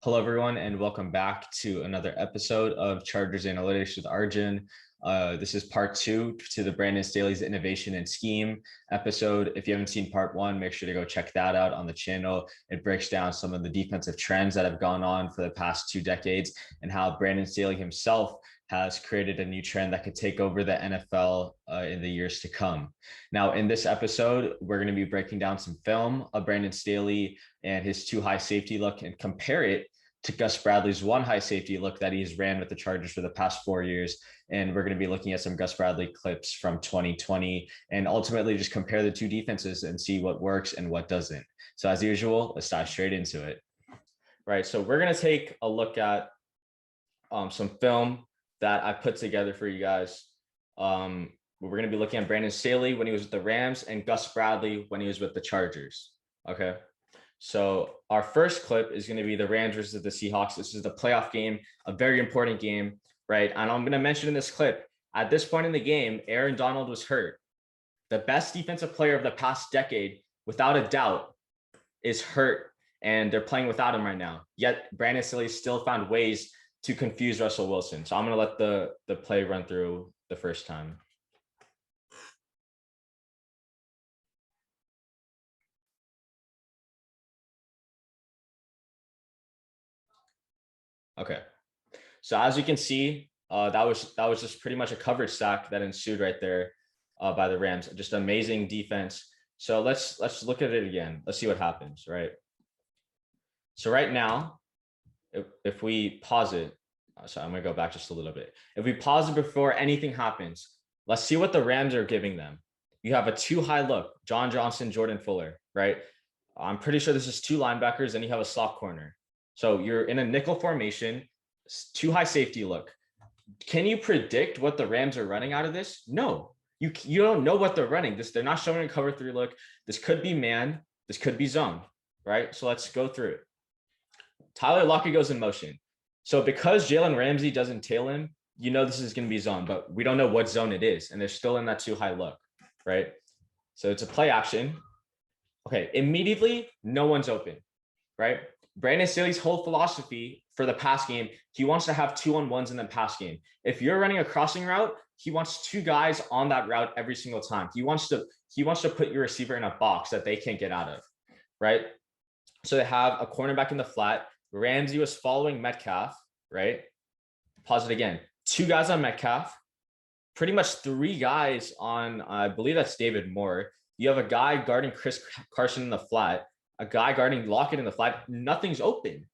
Hello, everyone, and welcome back to another episode of Chargers Analytics with Arjun. This is part two to the Brandon Staley's Innovation and Scheme episode. If you haven't seen part one, make sure to go check that out on the channel. It breaks down some of the defensive trends that have gone on for the past 2 decades and how Brandon Staley himself has created a new trend that could take over the NFL in the years to come. Now, in this episode, we're going to be breaking down some film of Brandon Staley and his 2 high safety look and compare it to Gus Bradley's 1 high safety look that he's ran with the Chargers for the past 4 years. And we're going to be looking at some Gus Bradley clips from 2020 and ultimately just compare the 2 defenses and see what works and what doesn't. So as usual, let's dive straight into it. Right, so we're going to take a look at some film that I put together for you guys. We're going to be looking at Brandon Staley when he was with the Rams and Gus Bradley when he was with the Chargers. Okay. So our first clip is going to be the Rams versus the Seahawks. This is the playoff game, a very important game, right? And I'm going to mention in this clip, at this point in the game, Aaron Donald was hurt. The best defensive player of the past decade, without a doubt, is hurt, and they're playing without him right now. Yet Brandon Staley still found ways to confuse Russell Wilson. So I'm going to let the play run through the first time. Okay, so as you can see, that was just pretty much a coverage sack that ensued right there by the Rams. Just amazing defense. So let's look at it again. Let's see what happens, right? So right now, if we pause it, so I'm gonna go back just a little bit. If we pause it before anything happens, let's see what the Rams are giving them. You have a 2 high look, John Johnson, Jordan Fuller, right? I'm pretty sure this is 2 linebackers, and you have a slot corner. So you're in a nickel formation, 2 high safety look. Can you predict what the Rams are running out of this? No, you don't know what they're running. They're not showing a cover 3 look. This could be man. This could be zone, right? So let's go through it. Tyler Lockett goes in motion. So because Jalen Ramsey doesn't tail him, you know this is going to be zone, but we don't know what zone it is, and they're still in that 2 high look, right? So it's a play action. Okay, immediately, no one's open, right? Brandon Staley's whole philosophy for the pass game, he wants to have 2-on-1s in the pass game. If you're running a crossing route, he wants 2 guys on that route every single time. He wants to put your receiver in a box that they can't get out of, right? So they have a cornerback in the flat. Ramsey was following Metcalf, right? Pause it again. 2 guys on Metcalf, pretty much 3 guys on, I believe that's David Moore. You have a guy guarding Chris Carson in the flat, a guy guarding Lockett in the flat. Nothing's open,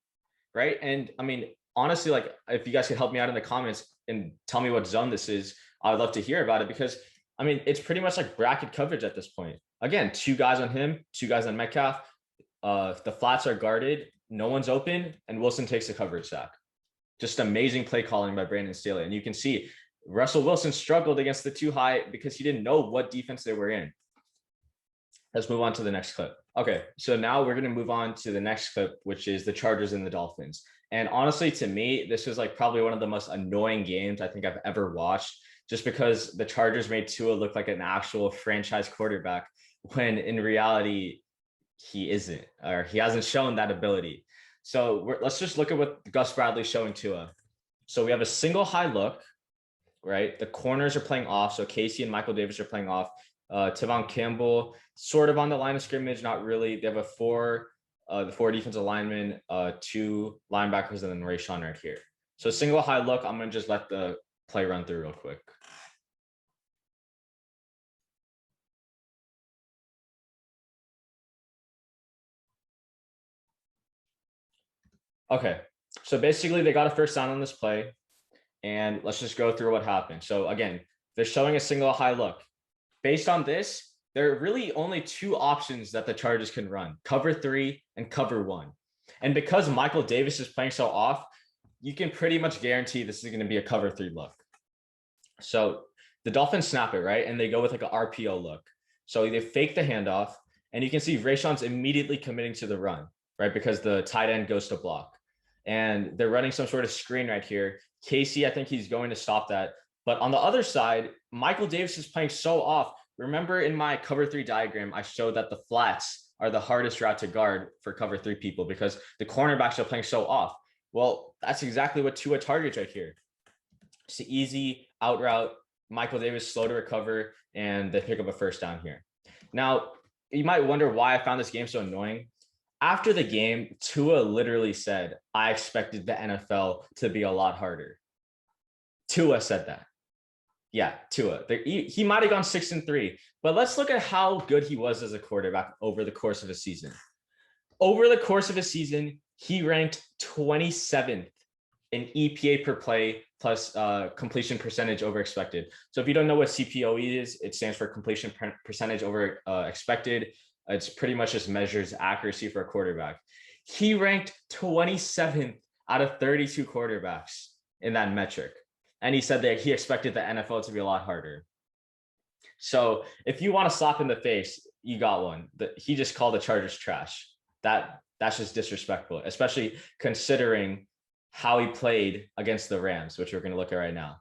right? And I mean, honestly, like if you guys could help me out in the comments and tell me what zone this is, I would love to hear about it, because I mean, it's pretty much like bracket coverage at this point. Again, 2 guys on him, 2 guys on Metcalf. The flats are guarded, no one's open, and Wilson takes the coverage sack. Just amazing play calling by Brandon Staley. And you can see Russell Wilson struggled against the 2 high because he didn't know what defense they were in. Let's move on to the next clip. Okay, so now we're going to move on to the next clip, which is the Chargers and the Dolphins. And honestly, to me, this was like probably one of the most annoying games I think I've ever watched, just because the Chargers made Tua look like an actual franchise quarterback when in reality, he isn't, or he hasn't shown that ability. So let's just look at what Gus Bradley's showing Tua. So we have a single high look, right? The corners are playing off. So Casey and Michael Davis are playing off. Tavon Campbell sort of on the line of scrimmage, not really. They have the 4 defensive linemen, 2 linebackers, and then Rayshawn right here. So single high look. I'm going to just let the play run through real quick. Okay, so basically they got a first down on this play, and let's just go through what happened. So again, they're showing a single high look. Based on this, there are really only 2 options that the Chargers can run: cover 3 and cover 1. And because Michael Davis is playing so off, you can pretty much guarantee this is going to be a cover 3 look. So the Dolphins snap it, right? And they go with like an RPO look. So they fake the handoff, and you can see Rayshawn's immediately committing to the run, right? Because the tight end goes to block. And they're running some sort of screen right here. Casey, I think he's going to stop that. But on the other side, Michael Davis is playing so off. Remember in my cover 3 diagram, I showed that the flats are the hardest route to guard for cover 3 people because the cornerbacks are playing so off. Well, that's exactly what Tua targets right here. It's an easy out route. Michael Davis slow to recover, and they pick up a first down here. Now, you might wonder why I found this game so annoying. After the game, Tua literally said, I expected the NFL to be a lot harder. Tua said that. Yeah, Tua. He might have gone 6-3, but let's look at how good he was as a quarterback over the course of a season. Over the course of a season, he ranked 27th in EPA per play plus completion percentage over expected. So if you don't know what CPOE is, it stands for completion percentage over expected. It's pretty much just measures accuracy for a quarterback. He ranked 27th out of 32 quarterbacks in that metric. And he said that he expected the NFL to be a lot harder. So if you want to slap in the face, you got one. He just called the Chargers trash. That's just disrespectful, especially considering how he played against the Rams, which we're going to look at right now.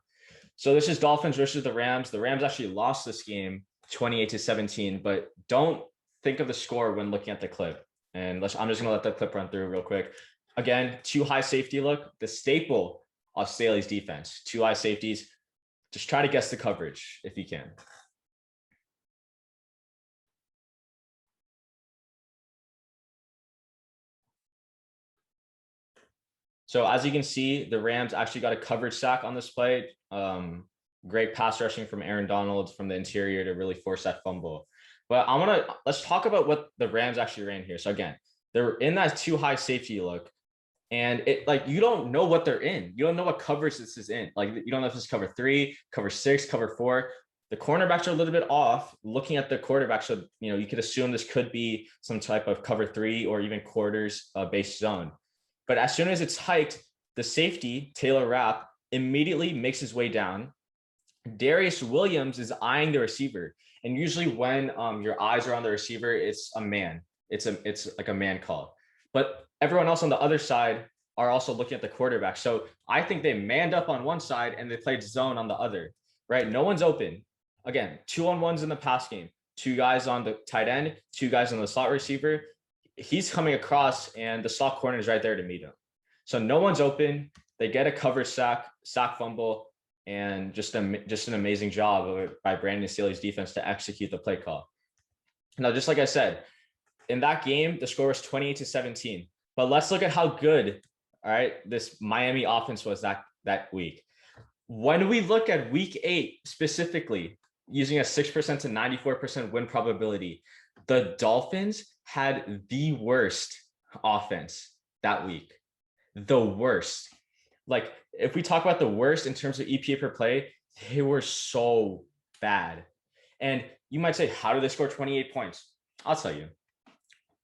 So this is Dolphins versus the Rams. The Rams actually lost this game 28-17, but don't think of the score when looking at the clip. And I'm just going to let the clip run through real quick. Again, too high safety look, the staple of Staley's defense. Two high safeties. Just try to guess the coverage if you can. So as you can see, the Rams actually got a coverage sack on this play. Great pass rushing from Aaron Donald from the interior to really force that fumble. But let's talk about what the Rams actually ran here. So again, they're in that too high safety look. And you don't know what they're in. You don't know what coverage this is in. You don't know if this is cover 3, cover 6, cover 4. The cornerbacks are a little bit off. Looking at the quarterback, so you could assume this could be some type of cover 3 or even quarters based zone. But as soon as it's hiked, the safety, Taylor Rapp, immediately makes his way down. Darius Williams is eyeing the receiver. And usually when your eyes are on the receiver, it's a man. It's like a man call. But everyone else on the other side are also looking at the quarterback. So I think they manned up on one side and they played zone on the other, right? No one's open. Again, 2-on-1s in the pass game. 2 guys on the tight end, 2 guys on the slot receiver. He's coming across and the slot corner is right there to meet him. So no one's open. They get a coverage sack fumble, and just an amazing job by Brandon Staley's defense to execute the play call. Now, just like I said, in that game, the score was 28-17. But let's look at how good, all right, this Miami offense was that week. When we look at week 8 specifically, using a 6% to 94% win probability, the Dolphins had the worst offense that week. The worst. If we talk about the worst in terms of EPA per play, they were so bad. And you might say, how did they score 28 points? I'll tell you.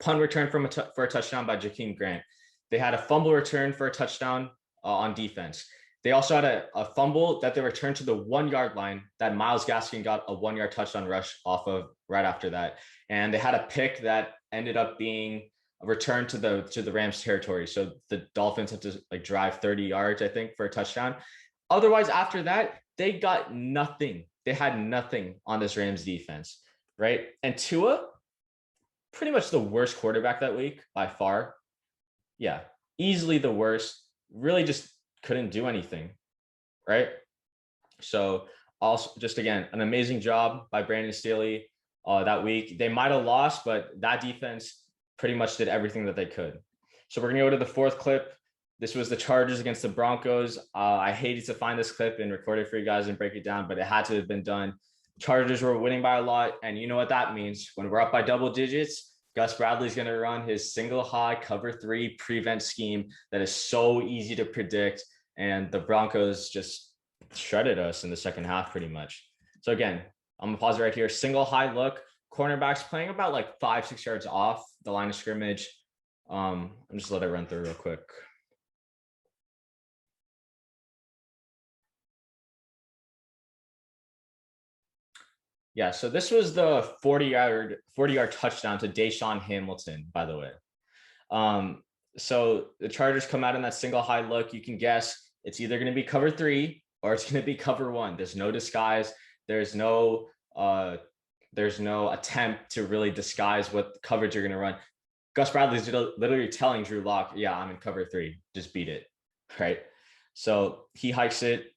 Punt return for a touchdown by Jakeem Grant. They had a fumble return for a touchdown on defense. They also had a fumble that they returned to the 1-yard line that Myles Gaskin got a 1-yard touchdown rush off of right after that. And they had a pick that ended up being a return to the Rams territory. So the Dolphins had to drive 30 yards, I think, for a touchdown. Otherwise, after that, they got nothing. They had nothing on this Rams defense, right? And Tua, pretty much the worst quarterback that week by far. Yeah, easily the worst. Really just couldn't do anything, right? So also, just again, an amazing job by Brandon Staley that week. They might have lost, but that defense pretty much did everything that they could. So we're going to go to the 4th clip. This was the Chargers against the Broncos. I hated to find this clip and record it for you guys and break it down, but it had to have been done. Chargers were winning by a lot, and you know what that means. When we're up by double digits, Gus Bradley's going to run his single high cover 3 prevent scheme that is so easy to predict, and the Broncos just shredded us in the second half pretty much. So again, I'm going to pause it right here. Single high look. Cornerbacks playing about 5-6 yards off the line of scrimmage. I'm just let it run through real quick. Yeah, so this was the 40-yard touchdown to Deshaun Hamilton, by the way. So the Chargers come out in that single high look. You can guess it's either going to be cover 3 or it's going to be cover 1. There's no disguise. There's no attempt to really disguise what coverage you're going to run. Gus Bradley's literally telling Drew Lock, yeah, I'm in cover 3. Just beat it. right? So he hikes it.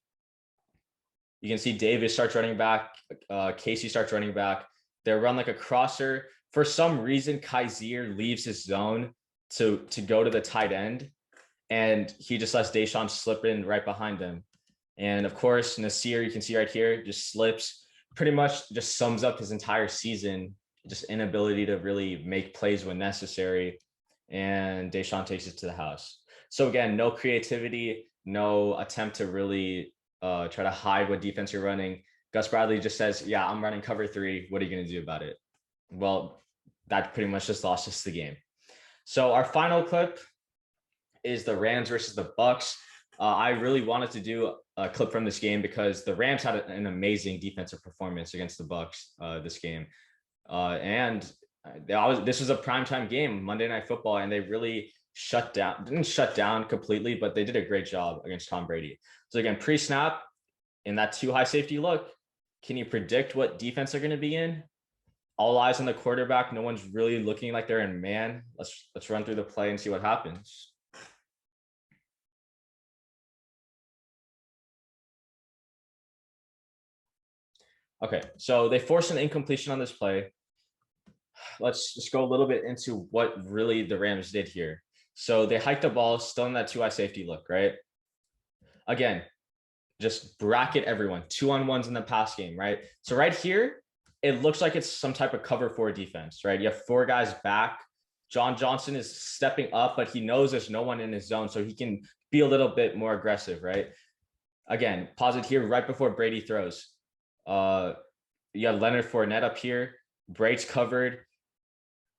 You can see Davis starts running back. Casey starts running back. They run like a crosser. For some reason, Kaiser leaves his zone to go to the tight end, and he just lets Deshaun slip in right behind him. And of course, Nasir, you can see right here, just slips. Pretty much just sums up his entire season, just inability to really make plays when necessary. And Deshaun takes it to the house. So again, no creativity, no attempt to really try to hide what defense you're running. Gus Bradley just says, yeah, I'm running cover 3. What are you going to do about it? Well, that pretty much just lost us the game. So our final clip is the Rams versus the Bucks. I really wanted to do a clip from this game because the Rams had an amazing defensive performance against the Bucks this game. And this was a primetime game, Monday Night Football, and they really didn't shut down completely, but they did a great job against Tom Brady. So again, pre-snap, in that 2 high safety look, can you predict what defense they're going to be in? All eyes on the quarterback. No one's really looking like they're in man. Let's run through the play and see what happens. Okay, so they forced an incompletion on this play. Let's just go a little bit into what really the Rams did here. So they hiked the ball, still in that 2 high safety look, right? Again, just bracket everyone, 2-on-1s in the pass game, right? So right here, it looks like it's some type of cover 4 defense, right? You have 4 guys back. John Johnson is stepping up, but he knows there's no one in his zone, so he can be a little bit more aggressive, right? Again, pause it here right before Brady throws. You have Leonard Fournette up here. Braid's covered.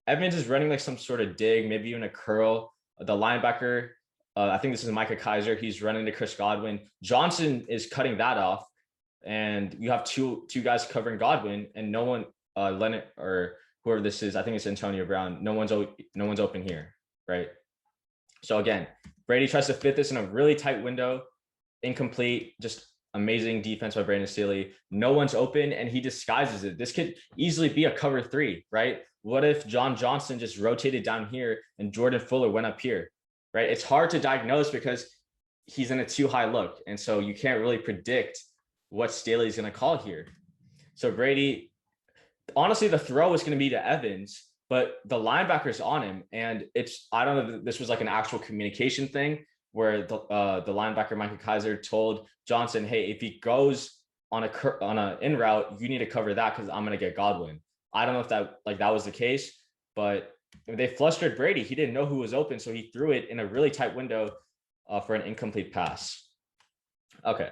Evans is running like some sort of dig, maybe even a curl. The linebacker, I think this is Micah Kaiser. He's running to Chris Godwin. Johnson is cutting that off, and you have two guys covering Godwin, and no one, Leonard or whoever this is, I think it's Antonio Brown. No one's open here, right? So again, Brady tries to fit this in a really tight window, incomplete, just amazing defense by Brandon Staley. No one's open, and he disguises it. This could easily be a cover 3, right? What if John Johnson just rotated down here and Jordan Fuller went up here, right? It's hard to diagnose because he's in a 2 high look, and so you can't really predict what Staley's going to call here. So Brady, honestly, the throw is going to be to Evans, but the linebacker's on him, and I don't know if this was like an actual communication thing where the linebacker Micah Kaiser told Johnson, hey, if he goes on a in route, you need to cover that because I'm going to get Godwin. I don't know if that was the case, but they flustered Brady. He didn't know who was open, so he threw it in a really tight window for an incomplete pass. Okay,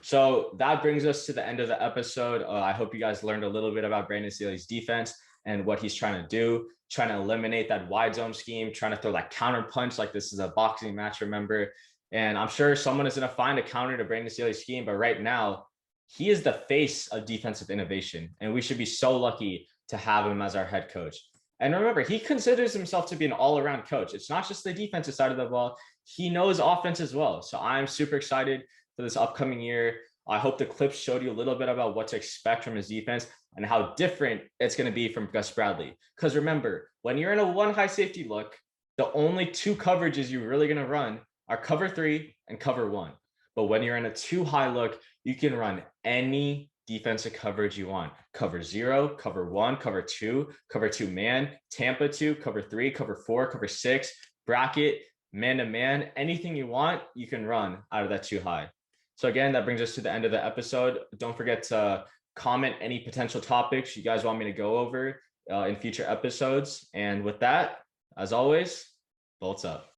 so that brings us to the end of the episode. I hope you guys learned a little bit about Brandon Staley's defense and what he's trying to do, trying to eliminate that wide zone scheme, trying to throw that counter punch like this is a boxing match, remember? And I'm sure someone is going to find a counter to Brandon Staley's scheme, but right now, he is the face of defensive innovation, and we should be so lucky to have him as our head coach. And remember, he considers himself to be an all-around coach. It's not just the defensive side of the ball. He knows offense as well. So I'm super excited for this upcoming year. I hope the clips showed you a little bit about what to expect from his defense and how different it's going to be from Gus Bradley. Because remember, when you're in a 1 high safety look, the only 2 coverages you're really going to run are cover 3 and cover 1. But when you're in a 2 high look, you can run any defensive coverage you want. Cover 0, cover 1, cover 2 man, Tampa 2, cover 3, cover 4, cover 6, bracket, man-to-man, anything you want, you can run out of that 2 high. So again, that brings us to the end of the episode. Don't forget to comment any potential topics you guys want me to go over in future episodes. And with that, as always, bolts up.